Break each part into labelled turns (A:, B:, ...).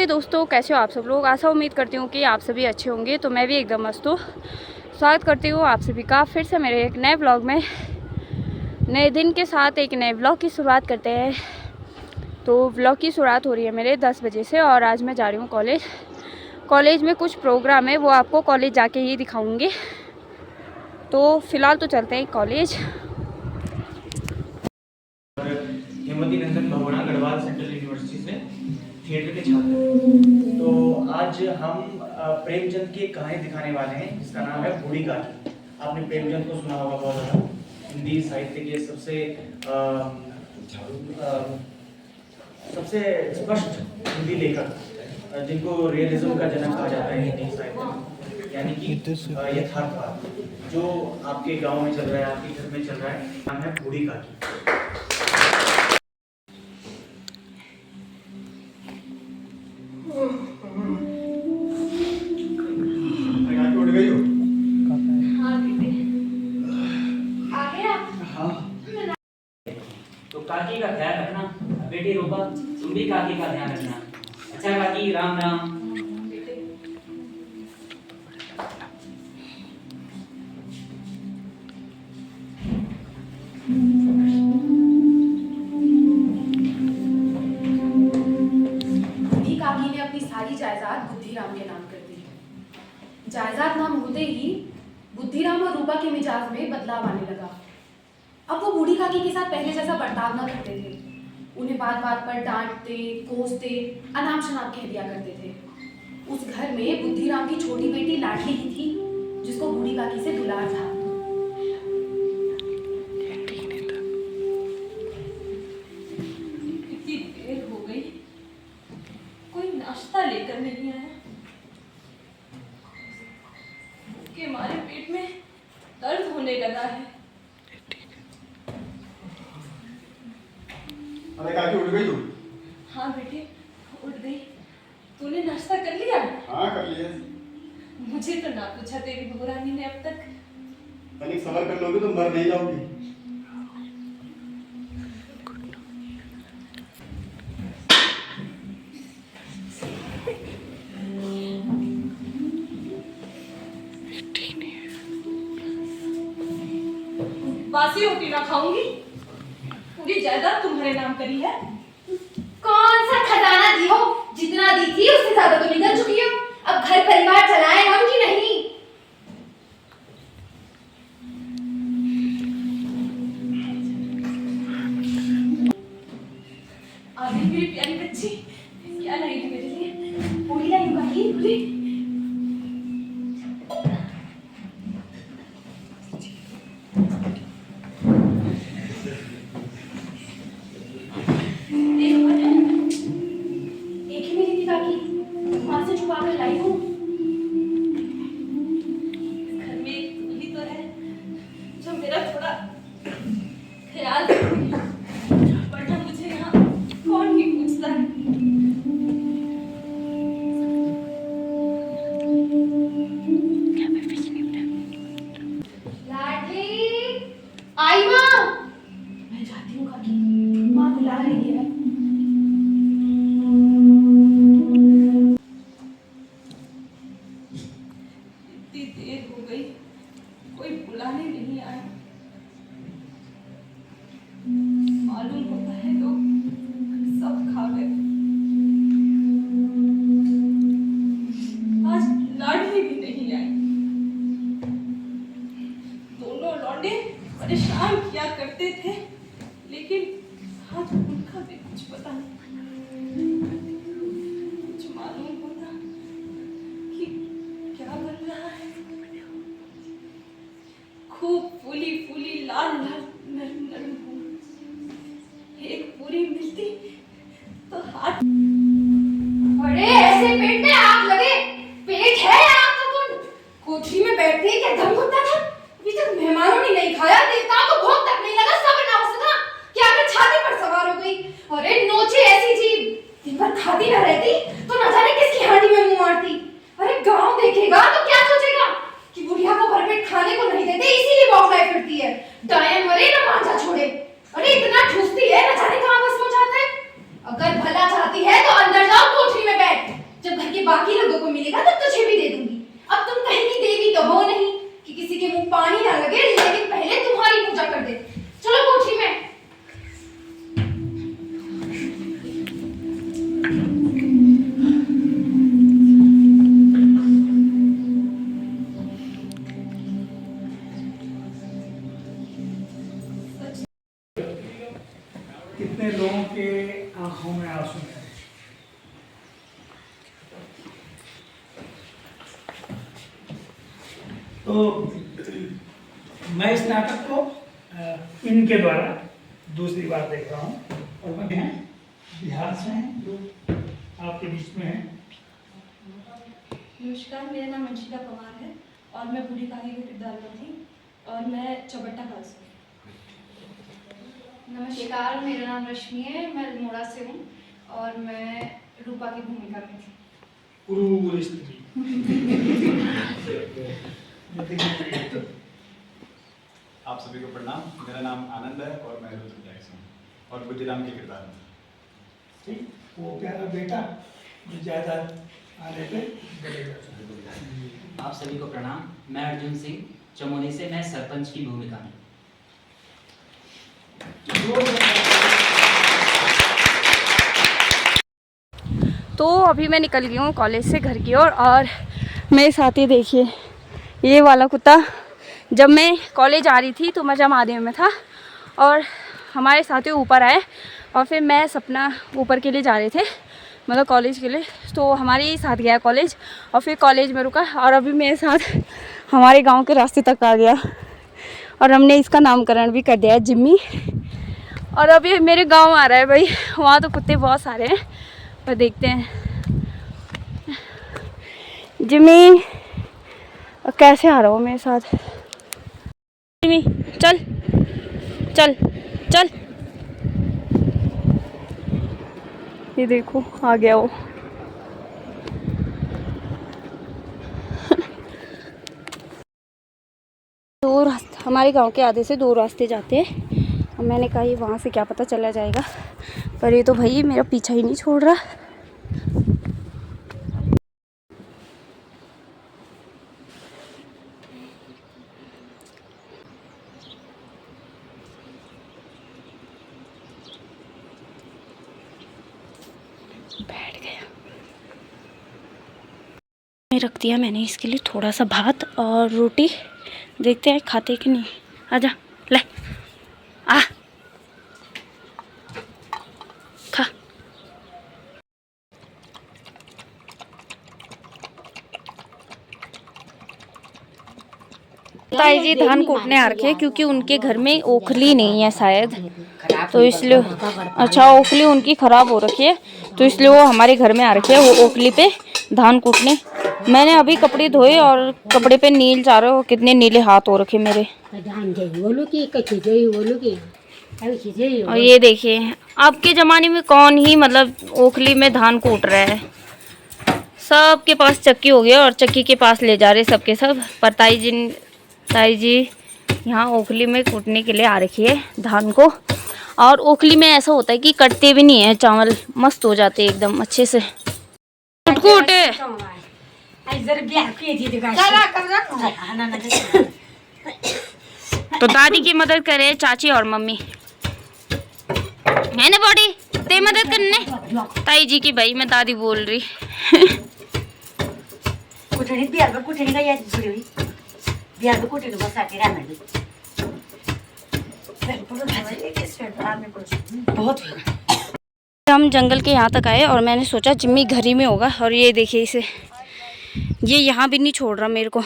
A: नमस्ते दोस्तों, कैसे हो आप सब लोग। आशा उम्मीद करती हूँ कि आप सभी अच्छे होंगे। तो मैं भी एकदम मस्त हूँ। स्वागत करती हूँ आप सभी का फिर से मेरे एक नए ब्लॉग में। नए दिन के साथ एक नए ब्लॉग की शुरुआत करते हैं। तो ब्लॉग की शुरुआत हो रही है मेरे 10 बजे से और आज मैं जा रही हूँ कॉलेज। कॉलेज में कुछ प्रोग्राम है, वो आपको कॉलेज जाके ही दिखाऊँगी। तो फ़िलहाल तो चलते हैं college.
B: Hemvati Nandan Bahuguna Garhwal central university से थिएटर के छात्र हैं। तो आज हम प्रेमचंद की एक कहानी दिखाने वाले हैं जिसका नाम है बूढ़ी काकी। आपने प्रेमचंद को सुना होगा, बहुत ज़्यादा हिंदी साहित्य के सबसे स्पष्ट हिंदी लेखक, जिनको रियलिज्म का जनक कहा जाता है हिंदी साहित्य में, यानी कि यथार्थवाद जो आपके गांव में चल रहा है, आपके घर में चल रहा है। नाम है बूढ़ी काकी।
C: तो काकी का ख्याल रखना बेटी। रूपा, तुम भी काकी का ध्यान रखना। अच्छा काकी, राम राम।
D: बूढ़ी काकी ने अपनी सारी जायदाद बुद्धिराम के नाम कर दी। जायदाद नाम होते ही बुद्धिराम और रूपा के मिजाज में बदलाव आने लगा। अब वो बूढ़ी काकी के साथ पहले जैसा बर्ताव न करते थे। उन्हें बात बात पर डांटते, कोसते, अनाप शनाप कह दिया करते थे। उस घर में बुद्धिराम की छोटी बेटी लाडली ही थी, जिसको बूढ़ी काकी से दुलार था।
E: इतनी देर हो गई, कोई नाश्ता लेकर नहीं आया। के मारे पेट में दर्द होने लगा है।
F: अरे काकी, उठ गई तू?
E: हाँ बेटे, उठ गई। तूने नाश्ता कर लिया?
F: हाँ, कर लिया।
E: मुझे तो ना पूछा तेरी बहुरानी ने अब तक।
F: तनिक सबर कर लोगे तो मर नहीं जाओगी।
E: बासी रोटी ना खाऊंगी। पूरी जायदाद तुम्हारे नाम करी है।
D: कौन सा खजाना दी हो? जितना दी थी उससे ज्यादा तो निकल चुकी हो। अब घर परिवार चलाएं हम कि नहीं?
E: अभी मेरी प्यारी बच्ची क्या लाएगी मेरे लिए?
D: पूरी लाई काकी, पूरी। एक ही मिली थी काकी, माँ से छुपा कर लाई हूँ।
E: घर में एक तू ही तो है जो मेरा थोड़ा ख्याल रखेगी। वरना मुझे यहाँ कौन ही पूछता है।
D: लाडली, आई माँ। मैं जाती हूँ काकी, माँ बुला रही है।
E: इतनी देर हो गई, कोई बुलाने नहीं आया। मालूम होता है लोग सब खा गए। आज लाडली भी नहीं आई। दोनों लौंडे परेशान किया करते थे, लेकिन आज उनका भी कुछ पता नहीं। कुछ मालूम होता कि क्या बन रहा है। खूब फूली फूली लाल लाल नरम नरम फूल। एक पूरी मिलती तो हाथ।
D: अरे ऐसे पेट में आग लगे, पेट है आग का कुंड। कोठरी में बैठते ही क्या दम घुटता था। अभी तक मेहमानों ने नहीं खाया, देवताओं को भोग तक नहीं लगा। सब्र ना हो सका कि आकर छाती पर सवार हो गई। अरे नोचे ऐसी जीव, दिन भर खाती ना रहती तो न जाने किसकी हांडी में मुंह मारती। अरे गांव देखेगा तो क्या सोचेगा कि बुढ़िया को भरपेट खाने को नहीं देते, इसीलिए बौखलाई फिरती है। डायन मरे ना मांझा छोड़े। अरे इतना ठूसती है, न जाने कहां बस पहुंचाता है। अगर भला चाहती है तो अंदर जाओ, कोठरी में बैठ। मिलेगा तो तुझे भी दे दूंगी। अब तुम कहीं की देवी तो हो नहीं कि किसी के मुंह पानी ना लगे, लेकिन पहले तुम्हारी पूजा कर दे। चलो कोठरी में।
G: कितने लोगों के आंखों में आंसू हैं। तो मैं इस नाटक को इनके द्वारा दूसरी बार देख रहा हूँ और मैं हैं बिहार से हैं जो आपके बीच में हैं।
E: नमस्कार, मेरा नाम अंशिका पवार है और मैं बूढ़ी काकी के किरदार में थी और मैं चौबट्टा खाल से।
H: नमस्कार, मेरा नाम रश्मि है, मैं अल्मोड़ा से हूँ और मैं रूपा की भूमिका में थी।
G: क्रूर स्त्री।
F: आप सभी को प्रणाम। मेरा नाम आनंद है और मैं रुद्र जैक्सन हूँ और बुद्धिराम के किरदार में।
G: ठीक, वो प्यारा बेटा जो ज़्यादा आने पे बड़ेगा।
C: आप सभी को प्रणाम। मैं अर्जुन सिंह चमोली से, मैं सरपंच की भूमिका में।
A: तो अभी मैं निकल गई हूँ कॉलेज से घर की ओर और मेरे साथ ही देखिए ये वाला कुत्ता। जब मैं कॉलेज आ रही थी तो मजा महादेव में था और हमारे साथी ऊपर आए और फिर मैं सपना ऊपर के लिए जा रहे थे, मतलब कॉलेज के लिए। तो हमारे साथ गया कॉलेज और फिर कॉलेज में रुका और अभी मेरे साथ हमारे गांव के रास्ते तक आ गया और हमने इसका नामकरण भी कर दिया है जिम्मी। और अभी मेरे गांव आ रहा है भाई, वहाँ तो कुत्ते बहुत सारे हैं पर देखते हैं जिम्मी कैसे आ रहा हो मेरे साथ। जिम्मी चल चल चल, ये देखो आ गया वो। दो रास्ते हमारे गांव के आधे से 2 रास्ते जाते हैं और मैंने कहा ये वहाँ से क्या पता चला जाएगा, पर ये तो भाई मेरा पीछा ही नहीं छोड़ रहा। बैठ गया। मैं रख दिया मैंने इसके लिए थोड़ा सा भात और रोटी, देखते हैं खाते कि नहीं। आजा ले आ खा। ताई जी धान कूटने आ रखे हैं क्योंकि उनके घर में ओखली नहीं है शायद, तो इसलिए अच्छा ओखली उनकी ख़राब हो रखी है तो इसलिए वो हमारे घर में आ रखे हैं वो ओखली पे धान कूटने। मैंने अभी कपड़े धोए और कपड़े पे नील जा रहे हो, कितने नीले हाथ हो रखे मेरे। और ये देखिए अब के ज़माने में कौन ही मतलब ओखली में धान कूट रहा है, सबके पास चक्की हो गया और चक्की के पास ले जा रहे सबके सब। पर ताई जी यहाँ ओखली में कूटने के लिए आ रखी है धान को। और ओखली में ऐसा होता है कि कटते भी नहीं है चावल, मस्त हो जाते हैं एकदम अच्छे से। कूटे तो दादी की मदद करे चाची और मम्मी है ना बॉडी ते मदद करने ताई जी की। भाई मैं दादी बोल रही। हम जंगल के यहाँ तक आए और मैंने सोचा जिम्मी घर ही में होगा और ये देखिए इसे, ये यहाँ भी नहीं छोड़ रहा मेरे को।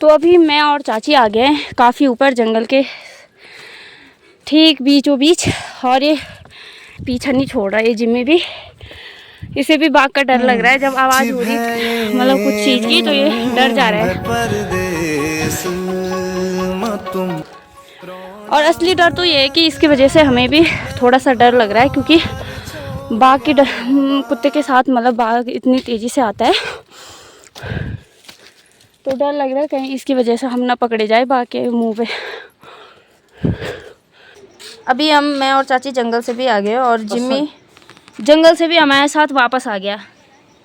A: तो अभी मैं और चाची आ गए हैं काफ़ी ऊपर जंगल के ठीक बीचों बीच और ये पीछा नहीं छोड़ रहा है। ये जिम्मी भी, इसे भी बाघ का डर लग रहा है। जब आवाज़ हो रही मतलब कुछ चीज़ की तो ये डर जा रहा है। और असली डर तो ये है कि इसकी वजह से हमें भी थोड़ा सा डर लग रहा है क्योंकि बाघ के कुत्ते के साथ मतलब बाघ इतनी तेज़ी से आता है तो डर लग रहा है कहीं इसकी वजह से हम ना पकड़े जाए बाघ के मुंह पे। अभी मैं और चाची जंगल से भी आ गए और जिम्मी जंगल से भी हमारे साथ वापस आ गया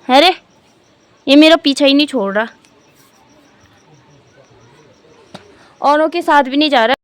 A: है रे। ये मेरा पीछा ही नहीं छोड़ रहा, औरों के साथ भी नहीं जा रहा।